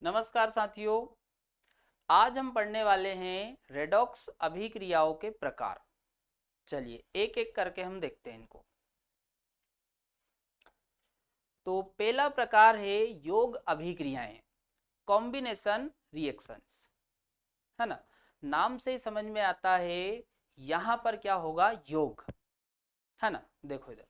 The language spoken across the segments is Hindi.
नमस्कार साथियों। आज हम पढ़ने वाले हैं रेडॉक्स अभिक्रियाओं के प्रकार। चलिए एक एक करके हम देखते हैं इनको। तो पहला प्रकार है योग अभिक्रियाएं, कॉम्बिनेशन रिएक्शंस, है ना। नाम से ही समझ में आता है यहां पर क्या होगा, योग, है ना। देखो इधर,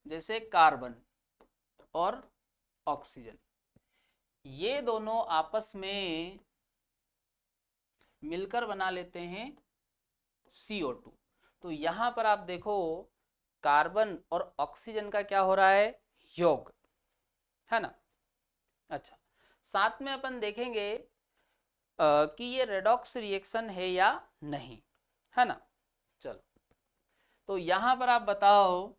जैसे कार्बन और ऑक्सीजन, ये दोनों आपस में मिलकर बना लेते हैं CO2। तो यहां पर आप देखो कार्बन और ऑक्सीजन का क्या हो रहा है, योग, है ना। अच्छा, साथ में अपन देखेंगे कि ये रेडॉक्स रिएक्शन है या नहीं, है ना। चलो, तो यहां पर आप बताओ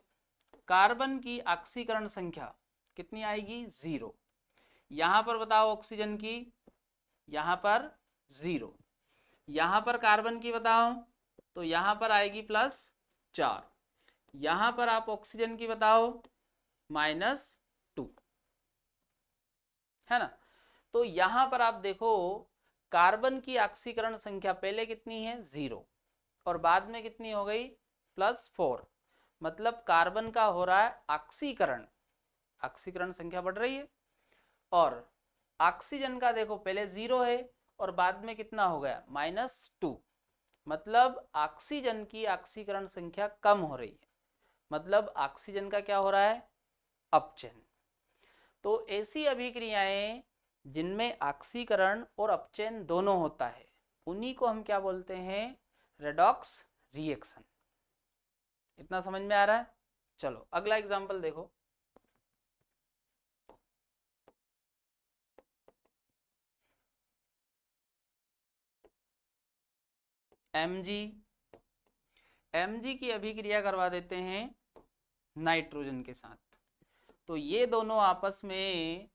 कार्बन की ऑक्सीकरण संख्या कितनी आएगी, 0। यहां पर बताओ ऑक्सीजन की, यहां पर 0। यहां पर कार्बन की बताओ तो यहां पर आएगी +4। यहां पर आप ऑक्सीजन की बताओ -2, है ना। तो यहां पर आप देखो कार्बन की ऑक्सीकरण संख्या पहले कितनी है, 0, और बाद में कितनी हो गई, +4। मतलब कार्बन का हो रहा है ऑक्सीकरण, ऑक्सीकरण संख्या बढ़ रही है। और ऑक्सीजन का देखो पहले 0 है और बाद में कितना हो गया, -2। मतलब ऑक्सीजन की ऑक्सीकरण संख्या कम हो रही है, मतलब ऑक्सीजन का क्या हो रहा है, अपचयन। तो ऐसी अभिक्रियाएं जिनमें ऑक्सीकरण और अपचयन दोनों होता है, उन्हीं को हम क्या बोलते हैं, रेडॉक्स रिएक्शन। इतना समझ में आ रहा है। चलो अगला एग्जांपल देखो। Mg, Mg की अभिक्रिया करवा देते हैं नाइट्रोजन के साथ। तो ये दोनों आपस में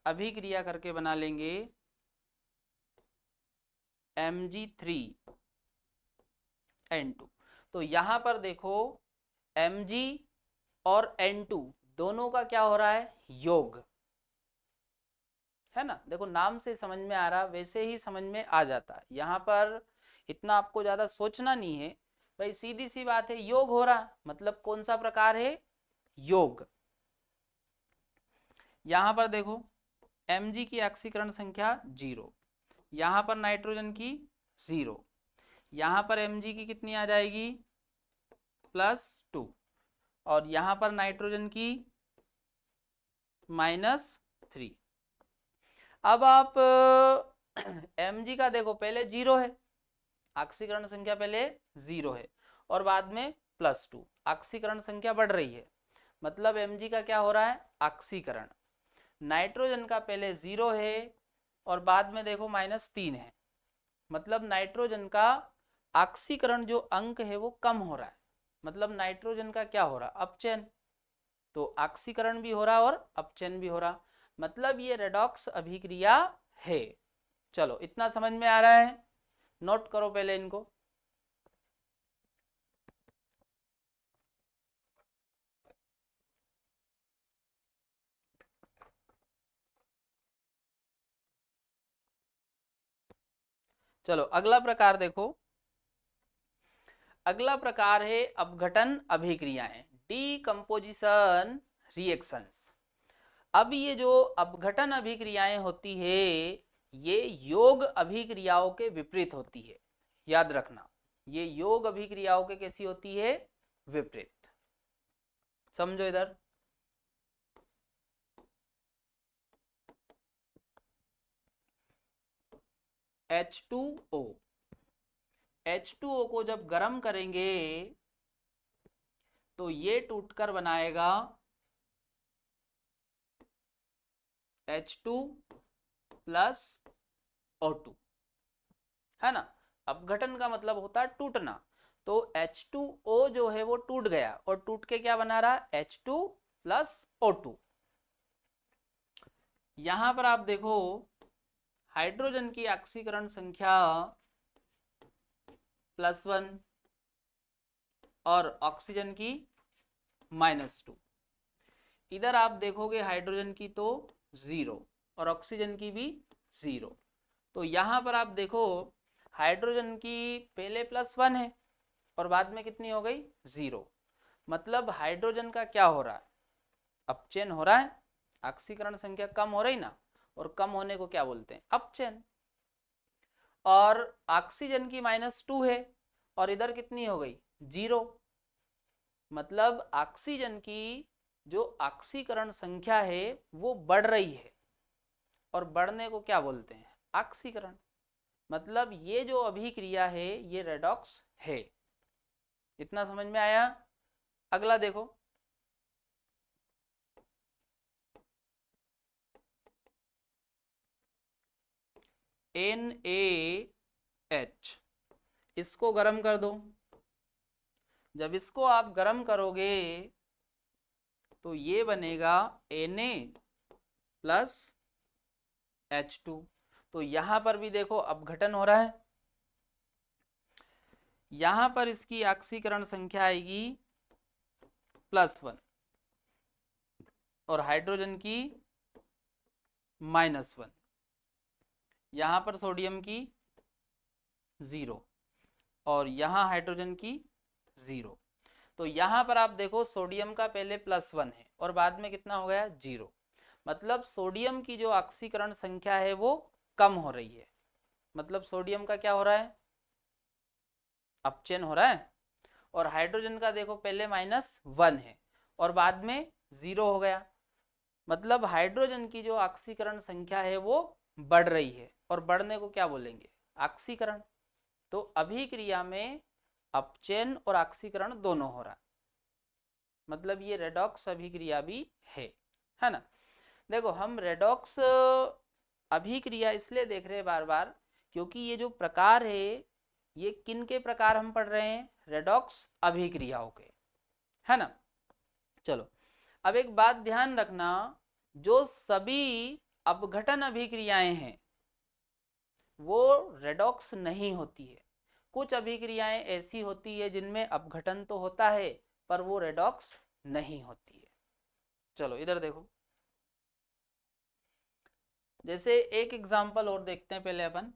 अभिक्रिया करके बना लेंगे Mg3N2। तो यहां पर देखो Mg और N2 दोनों का क्या हो रहा है, योग, है ना। देखो नाम से समझ में आ रहा, वैसे ही समझ में आ जाता है। यहाँ पर इतना आपको ज्यादा सोचना नहीं है भाई, सीधी सी बात है, योग हो रहा मतलब कौन सा प्रकार है, योग। यहाँ पर देखो Mg की ऑक्सीकरण संख्या 0, यहाँ पर नाइट्रोजन की 0, यहाँ पर Mg की कितनी आ जाएगी, +2, और यहाँ पर नाइट्रोजन की -3। अब आप Mg का देखो पहले 0 है, ऑक्सीकरण संख्या पहले 0 है और बाद में +2, ऑक्सीकरण संख्या बढ़ रही है, मतलब Mg का क्या हो रहा है, ऑक्सीकरण। नाइट्रोजन का पहले 0 है और बाद में देखो -3 है, मतलब नाइट्रोजन का ऑक्सीकरण जो अंक है वो कम हो रहा है, मतलब नाइट्रोजन का क्या हो रहा, अपचयन। तो ऑक्सीकरण भी हो रहा और अपचयन भी हो रहा, मतलब ये रेडॉक्स अभिक्रिया है। चलो इतना समझ में आ रहा है, नोट करो पहले इनको। चलो अगला प्रकार देखो। अगला प्रकार है अपघटन अभिक्रियाएं, डीकम्पोजिशन रिएक्शंस। अब ये जो अपघटन अभिक्रियाएं होती है, ये योग अभिक्रियाओं के विपरीत होती है। याद रखना, ये योग अभिक्रियाओं के कैसी होती है, विपरीत। समझो इधर, H2O, H2O को जब गर्म करेंगे तो ये टूटकर बनाएगा H2 प्लस O2, है ना। अपघटन का मतलब होता है टूटना। तो H2O जो है वो टूट गया और टूट के क्या बना रहा, H2 प्लस O2। यहां पर आप देखो हाइड्रोजन की ऑक्सीकरण संख्या +1, और ऑक्सीजन की -2। इधर आप देखोगे हाइड्रोजन की तो 0 और ऑक्सीजन की भी 0। तो यहाँ पर आप देखो हाइड्रोजन की पहले +1 है और बाद में कितनी हो गई 0। मतलब हाइड्रोजन का क्या हो रहा है, अपचयन हो रहा है, ऑक्सीकरण संख्या कम हो रही ना, और कम होने को क्या बोलते हैं, अपचयन। और ऑक्सीजन की -2 है और इधर कितनी हो गई 0। मतलब ऑक्सीजन की जो ऑक्सीकरण संख्या है वो बढ़ रही है, और बढ़ने को क्या बोलते हैं, ऑक्सीकरण। मतलब ये जो अभिक्रिया है ये रेडॉक्स है। इतना समझ में आया। अगला देखो, NaH, इसको गर्म कर दो। जब इसको आप गर्म करोगे तो ये बनेगा Na+H2। तो यहां पर भी देखो अपघटन हो रहा है। यहां पर इसकी ऑक्सीकरण संख्या आएगी +1 और हाइड्रोजन की -1। यहां पर सोडियम की 0 और यहां हाइड्रोजन की 0। तो यहां पर आप देखो सोडियम का पहले +1 है और बाद में कितना हो गया 0। मतलब सोडियम की जो ऑक्सीकरण संख्या है वो कम हो रही है। मतलब सोडियम का क्या हो रहा है, अपचयन हो रहा है। और हाइड्रोजन का देखो पहले -1 है और बाद में 0 हो गया। मतलब हाइड्रोजन की जो ऑक्सीकरण संख्या है वो बढ़ रही है, और बढ़ने को क्या बोलेंगे, ऑक्सीकरण। तो अभिक्रिया में अपचयन और ऑक्सीकरण दोनों हो रहा है। मतलब ये रेडॉक्स अभिक्रिया भी है ना। देखो हम रेडॉक्स अभिक्रिया इसलिए देख रहे हैं बार बार, क्योंकि ये जो प्रकार है ये किन के प्रकार हम पढ़ रहे हैं, रेडॉक्स अभिक्रियाओं के, है ना। चलो अब एक बात ध्यान रखना, जो सभी अपघटन अभिक्रियाएं हैं वो रेडॉक्स नहीं होती है। कुछ अभिक्रियाएं ऐसी होती है जिनमें अपघटन तो होता है पर वो रेडॉक्स नहीं होती है। चलो इधर देखो, जैसे एक एग्जांपल और देखते हैं पहले अपन।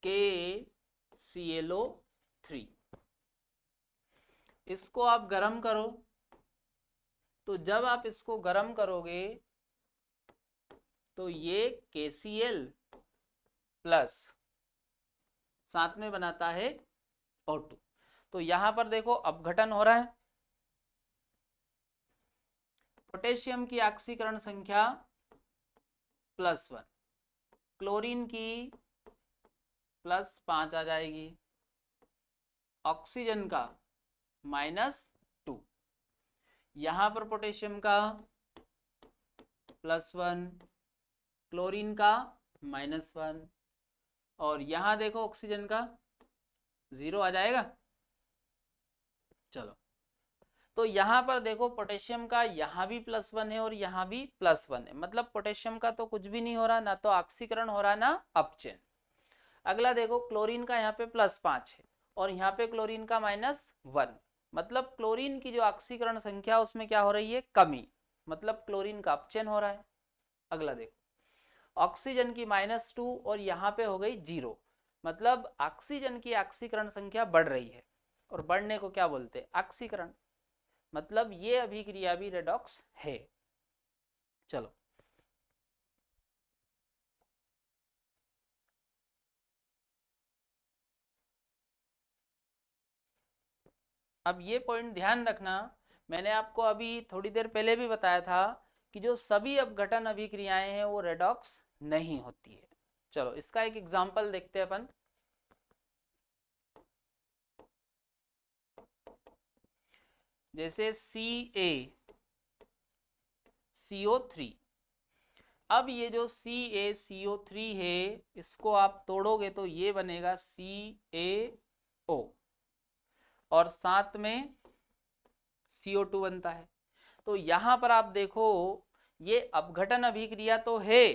KClO3, इसको आप गर्म करो। तो जब आप इसको गर्म करोगे तो ये KCl प्लस साथ में बनाता है O2। तो यहां पर देखो अपघटन हो रहा है। पोटेशियम की ऑक्सीकरण संख्या +1, क्लोरीन की +5 आ जाएगी, ऑक्सीजन का -2, यहां पर पोटेशियम का +1, क्लोरीन का -1, और यहां देखो ऑक्सीजन का 0 आ जाएगा। चलो तो यहां पर देखो पोटेशियम का यहाँ भी +1 है और यहाँ भी +1 है। मतलब पोटेशियम का तो कुछ भी नहीं हो रहा, ना तो ऑक्सीकरण हो रहा ना अपचयन। अगला देखो क्लोरीन का यहाँ पे +5 है और यहाँ पे क्लोरीन का -1। मतलब क्लोरीन की जो ऑक्सीकरण संख्या उसमें क्या हो रही है, कमी। मतलब क्लोरीन का अपचयन हो रहा है। अगला देखो ऑक्सीजन की -2 और यहाँ पे हो गई 0। मतलब ऑक्सीजन की ऑक्सीकरण संख्या बढ़ रही है, और बढ़ने को क्या बोलते हैं, ऑक्सीकरण। मतलब ये अभिक्रिया भी रेडॉक्स है। चलो अब ये पॉइंट ध्यान रखना, मैंने आपको अभी थोड़ी देर पहले भी बताया था कि जो सभी अपघटन अभिक्रियाएं हैं वो रेडॉक्स नहीं होती है। चलो इसका एक एग्जांपल देखते हैं अपन। जैसे CaCO3। अब ये जो CaCO3 है इसको आप तोड़ोगे तो ये बनेगा CaO और साथ में CO2 बनता है। तो यहां पर आप देखो ये अपघटन अभिक्रिया तो है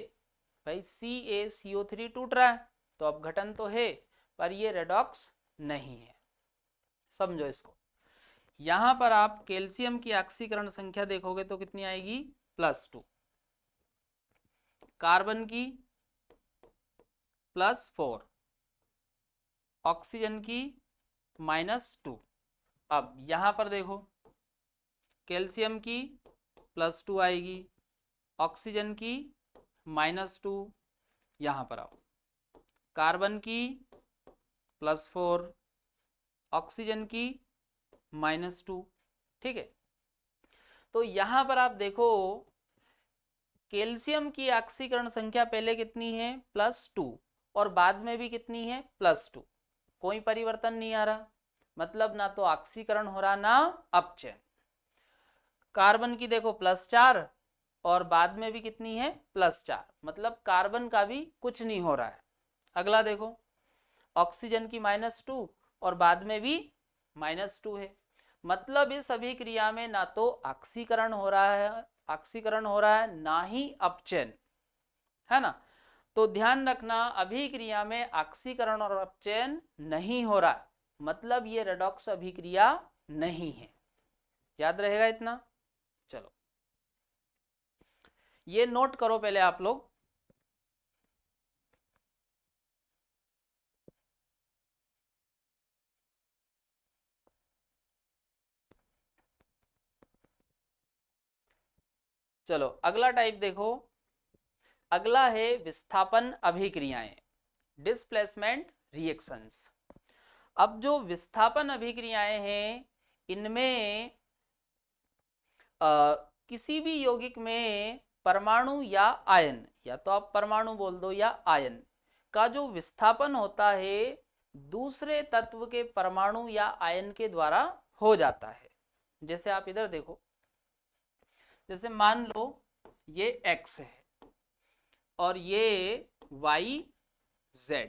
भाई CaCO3 टूट रहा है तो अपघटन तो है पर ये रेडॉक्स नहीं है। समझो इसको। यहां पर आप कैल्शियम की ऑक्सीकरण संख्या देखोगे तो कितनी आएगी, +2, कार्बन की +4, ऑक्सीजन की -2। अब यहां पर देखो कैल्शियम की +2 आएगी, ऑक्सीजन की -2, यहां पर आओ कार्बन की +4, ऑक्सीजन की -2। ठीक है, तो यहां पर आप देखो कैल्शियम की ऑक्सीकरण संख्या पहले कितनी है, +2, और बाद में भी कितनी है, +2। कोई परिवर्तन नहीं आ रहा, मतलब ना तो ऑक्सीकरण हो रहा ना अपचयन। कार्बन की देखो +4 और बाद में भी कितनी है, +4, मतलब कार्बन का भी कुछ नहीं हो रहा है। अगला देखो ऑक्सीजन की -2 और बाद में भी -2 है, मतलब इस अभिक्रिया में ना तो ऑक्सीकरण हो रहा है ना ही अपचयन, है ना। तो ध्यान रखना अभिक्रिया में ऑक्सीकरण और अपचयन नहीं हो रहा, मतलब ये रेडॉक्स अभिक्रिया नहीं है। याद रहेगा इतना। चलो ये नोट करो पहले आप लोग। चलो अगला टाइप देखो, अगला है विस्थापन अभिक्रियाएं, डिस्प्लेसमेंट रिएक्शंस। अब जो विस्थापन अभिक्रियाएं हैं इनमें किसी भी यौगिक में परमाणु या आयन, या तो आप परमाणु बोल दो या आयन का जो विस्थापन होता है दूसरे तत्व के परमाणु या आयन के द्वारा हो जाता है। जैसे आप इधर देखो, जैसे मान लो ये x है और ये y z,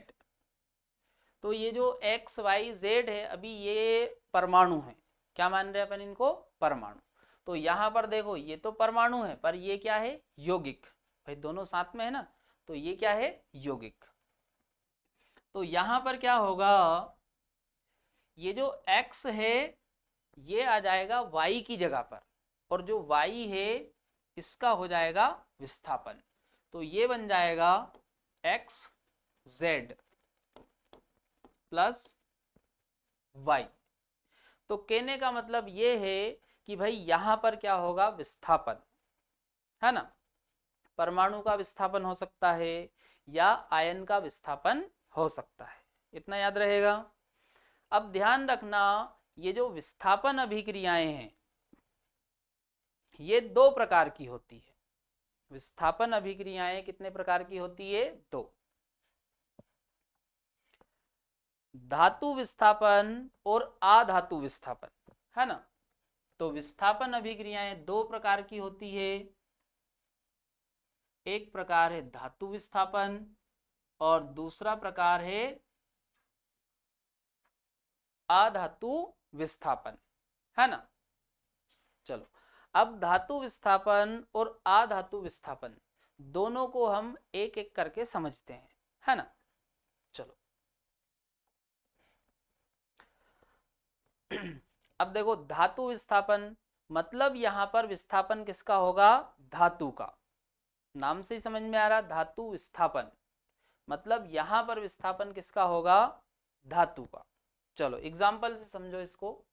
तो ये जो x y z है अभी ये परमाणु है, क्या मान रहे हैं अपन इनको, परमाणु। तो यहां पर देखो ये तो परमाणु है पर ये क्या है, यौगिक। भाई दोनों साथ में है ना, तो ये क्या है, यौगिक। तो यहां पर क्या होगा, ये जो x है ये आ जाएगा y की जगह पर, और जो y है इसका हो जाएगा विस्थापन। तो ये बन जाएगा x z प्लस y। तो कहने का मतलब ये है कि भाई यहां पर क्या होगा, विस्थापन, है ना। परमाणु का विस्थापन हो सकता है या आयन का विस्थापन हो सकता है, इतना याद रहेगा। अब ध्यान रखना ये जो विस्थापन अभिक्रियाएं हैं ये दो प्रकार की होती है। विस्थापन अभिक्रियाएं कितने प्रकार की होती है, दो। धातु विस्थापन और अधातु विस्थापन, है ना। तो विस्थापन अभिक्रियाएं दो प्रकार की होती है, एक प्रकार है धातु विस्थापन और दूसरा प्रकार है अधातु विस्थापन, है ना। चलो अब धातु विस्थापन और अधातु विस्थापन दोनों को हम एक एक करके समझते हैं, है ना। चलो अब देखो धातु विस्थापन, मतलब यहां पर विस्थापन किसका होगा, धातु का। नाम से ही समझ में आ रहा, धातु विस्थापन मतलब यहां पर विस्थापन किसका होगा, धातु का। चलो एग्जाम्पल से समझो इसको।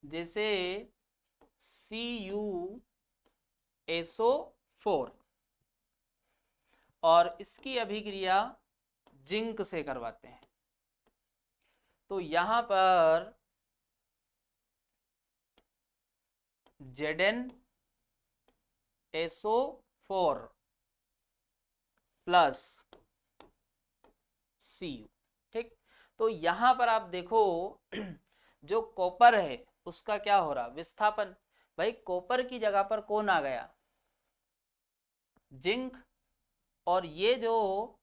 जैसे CuSO4 और इसकी अभिक्रिया जिंक से करवाते हैं, तो यहां पर ZnSO4 प्लस Cu, ठीक। तो यहां पर आप देखो जो कॉपर है उसका क्या हो रहा, विस्थापन। भाई कॉपर की जगह पर कौन आ गया, जिंक, और ये जो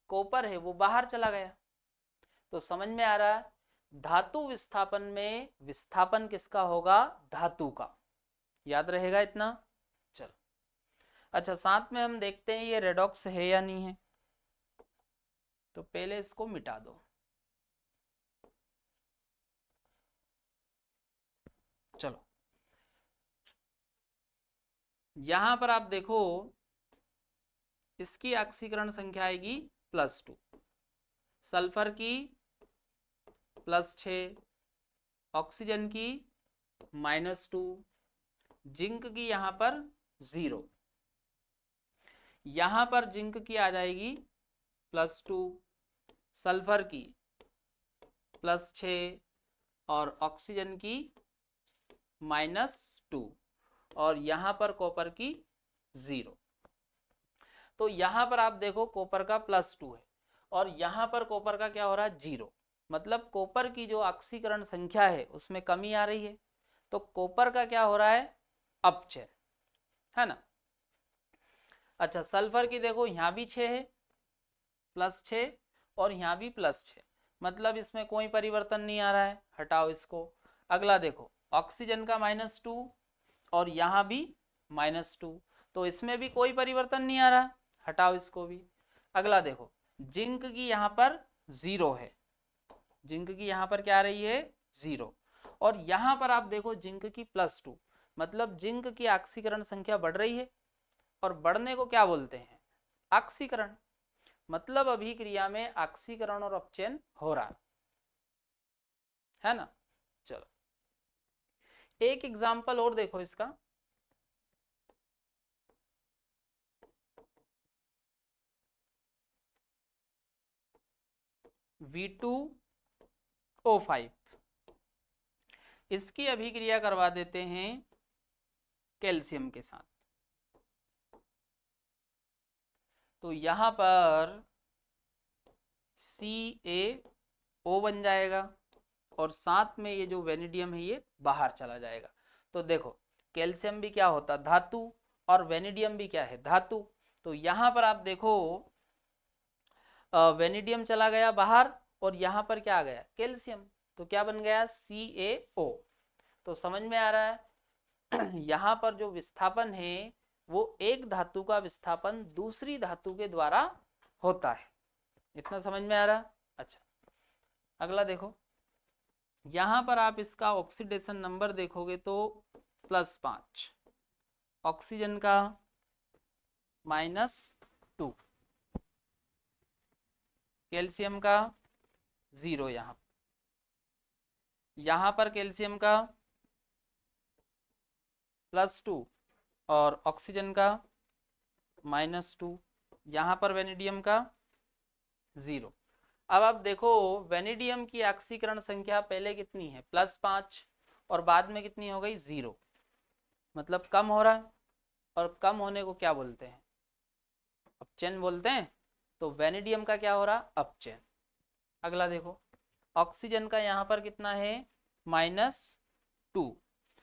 कॉपर है वो बाहर चला गया। तो समझ में आ रहा है धातु विस्थापन में विस्थापन किसका होगा, धातु का। याद रहेगा इतना? चलो अच्छा, साथ में हम देखते हैं ये रेडॉक्स है या नहीं है। तो पहले इसको मिटा दो। चलो यहां पर आप देखो, इसकी ऑक्सीकरण संख्या आएगी +2, सल्फर की +6, ऑक्सीजन की -2, जिंक की यहां पर 0, यहां पर जिंक की आ जाएगी +2, सल्फर की +6 और ऑक्सीजन की -2 और यहां पर कॉपर की 0। तो यहां पर आप देखो कॉपर का +2 है और यहां पर कॉपर का क्या हो रहा है 0, मतलब कॉपर की जो ऑक्सीकरण संख्या है उसमें कमी आ रही है। तो कॉपर का क्या हो रहा है अपचय, है ना। अच्छा सल्फर की देखो यहां भी 6 है, +6 और यहां भी +6, मतलब इसमें कोई परिवर्तन नहीं आ रहा है, हटाओ इसको। अगला देखो ऑक्सीजन का -2 और यहां भी -2, तो इसमें भी कोई परिवर्तन नहीं आ रहा, हटाओ इसको भी। अगला देखो जिंक की यहाँ पर 0 है, जिंक की यहाँ पर क्या आ रही है 0, और यहाँ पर आप देखो जिंक की +2, मतलब जिंक की ऑक्सीकरण संख्या बढ़ रही है, और बढ़ने को क्या बोलते हैं ऑक्सीकरण, मतलब अभिक्रिया में ऑक्सीकरण और अपचयन हो रहा है ना। चलो एक एग्जाम्पल और देखो इसका, V2O5, इसकी अभिक्रिया करवा देते हैं कैल्शियम के साथ। तो यहां पर CaO बन जाएगा और साथ में ये जो वेनेडियम है ये बाहर चला जाएगा। तो देखो कैल्शियम भी क्या होता धातु और वेनेडियम भी क्या है धातु। तो यहां पर आप देखो वेनेडियम चला गया बाहर और यहां पर क्या आ गया कैल्शियम, तो क्या बन गया CaO। तो समझ में आ रहा है यहाँ पर जो विस्थापन है वो एक धातु का विस्थापन दूसरी धातु के द्वारा होता है, इतना समझ में आ रहा। अच्छा अगला देखो, यहां पर आप इसका ऑक्सीडेशन नंबर देखोगे तो +5, ऑक्सीजन का -2, कैल्शियम का 0, यहां पर कैल्शियम का +2 और ऑक्सीजन का -2, यहां पर वेनेडियम का 0। अब आप देखो वेनेडियम की ऑक्सीकरण संख्या पहले कितनी है +5 और बाद में कितनी हो गई 0, मतलब कम हो रहा है, और कम होने को क्या बोलते हैं अपचयन बोलते हैं। तो वेनेडियम का क्या हो रहा अपचयन। अगला देखो ऑक्सीजन का यहाँ पर कितना है -2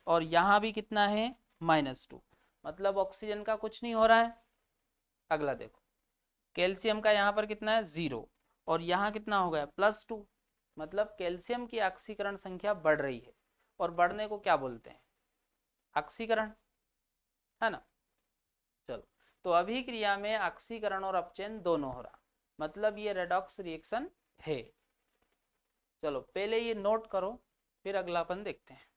और यहाँ भी कितना है -2, मतलब ऑक्सीजन का कुछ नहीं हो रहा है। अगला देखो कैल्शियम का यहाँ पर कितना है 0 और यहाँ कितना हो गया +2, मतलब कैल्शियम की ऑक्सीकरण संख्या बढ़ रही है, और बढ़ने को क्या बोलते हैं ऑक्सीकरण, है ना। चलो तो अभिक्रिया में ऑक्सीकरण और अपचयन दोनों हो रहा, मतलब ये रेडॉक्स रिएक्शन है। चलो पहले ये नोट करो फिर अगला अपन देखते हैं।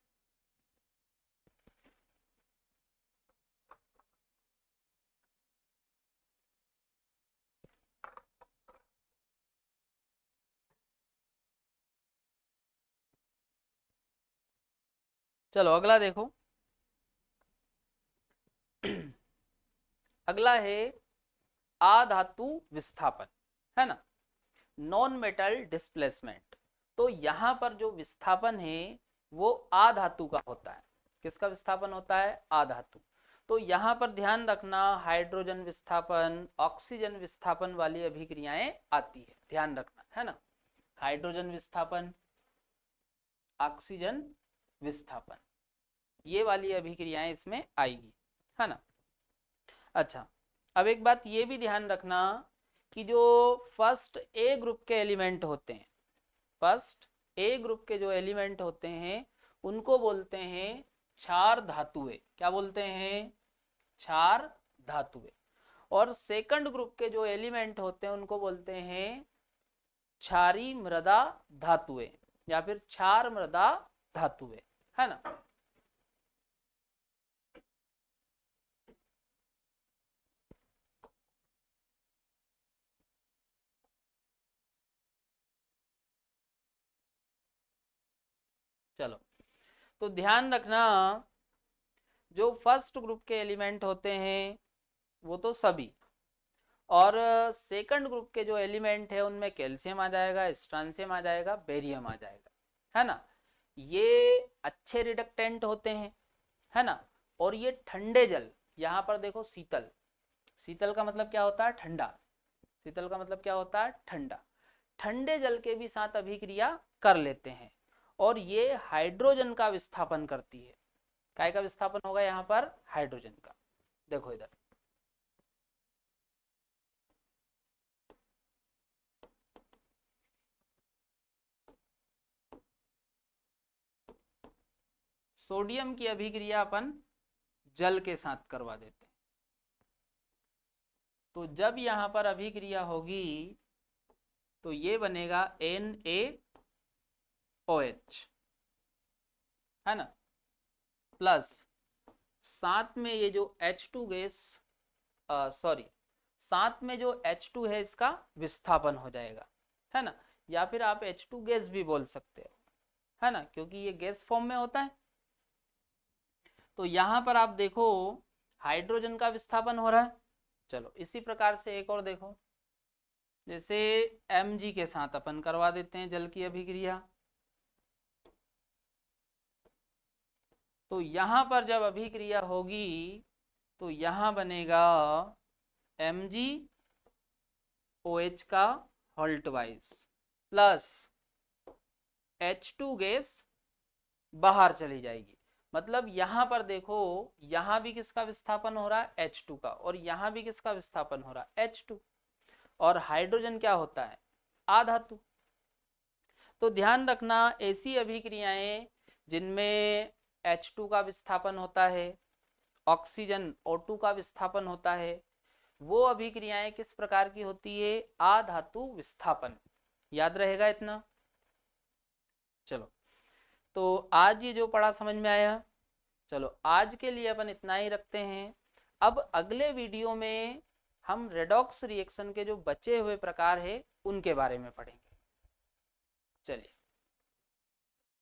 चलो अगला देखो अगला है आधातु विस्थापन, है ना, नॉन मेटल डिस्प्लेसमेंट। तो यहां पर जो विस्थापन है वो आधातु का होता है। किसका विस्थापन होता है आधातु। तो यहां पर ध्यान रखना हाइड्रोजन विस्थापन ऑक्सीजन विस्थापन वाली अभिक्रियाएं आती है, ध्यान रखना, है ना। हाइड्रोजन विस्थापन ऑक्सीजन विस्थापन ये वाली अभिक्रियाएं इसमें आएगी, है ना। अच्छा अब एक बात ये भी ध्यान रखना कि जो फर्स्ट ए ग्रुप के एलिमेंट होते हैं, फर्स्ट ए ग्रुप के जो एलिमेंट होते हैं उनको बोलते हैं क्षार धातुएं, क्या बोलते हैं, क्षार धातुएं। और सेकंड ग्रुप के जो एलिमेंट होते हैं उनको बोलते हैं क्षारी मृदा धातुएं या फिर क्षार मृदा धातुएं, है ना। चलो, तो ध्यान रखना, जो फर्स्ट ग्रुप के एलिमेंट होते हैं वो तो सभी, और सेकंड ग्रुप के जो एलिमेंट है उनमें कैल्शियम आ जाएगा, स्ट्रांसियम आ जाएगा, बेरियम आ जाएगा, है ना। ये अच्छे रिडक्टेंट होते हैं, है ना। और ये ठंडे जल, यहाँ पर देखो शीतल, शीतल का मतलब क्या होता है, ठंडा, शीतल का मतलब क्या होता है, ठंडा। ठंडे जल के भी साथ अभिक्रिया कर लेते हैं, और ये हाइड्रोजन का विस्थापन करती है। काय का विस्थापन होगा यहाँ पर, हाइड्रोजन का। देखो इधर, सोडियम की अभिक्रिया अपन जल के साथ करवा देते हैं, तो जब यहाँ पर अभिक्रिया होगी तो ये बनेगा NaOH, है ना, प्लस साथ में ये जो H2 गैस, सॉरी, साथ में जो H2 है इसका विस्थापन हो जाएगा, है ना। या फिर आप H2 गैस भी बोल सकते हो, है ना, क्योंकि ये गैस फॉर्म में होता है। तो यहाँ पर आप देखो हाइड्रोजन का विस्थापन हो रहा है। चलो इसी प्रकार से एक और देखो, जैसे Mg के साथ अपन करवा देते हैं जल की अभिक्रिया, तो यहाँ पर जब अभिक्रिया होगी तो यहाँ बनेगा MgOH का halt wise plus H2 gas बाहर चली जाएगी। मतलब यहाँ पर देखो, यहाँ भी किसका विस्थापन हो रहा है, H2 का, और यहाँ भी किसका विस्थापन हो रहा है, H2। और हाइड्रोजन क्या होता है, आधातु। तो ध्यान रखना, ऐसी अभिक्रियाएं जिनमें H2 का विस्थापन होता है, ऑक्सीजन O2 का विस्थापन होता है, वो अभिक्रियाएं किस प्रकार की होती है, आधातु विस्थापन। याद रहेगा इतना। चलो, तो आज ये जो पढ़ा समझ में आया। चलो आज के लिए अपन इतना ही रखते हैं। अब अगले वीडियो में हम रेडॉक्स रिएक्शन के जो बचे हुए प्रकार है उनके बारे में पढ़ेंगे। चलिए।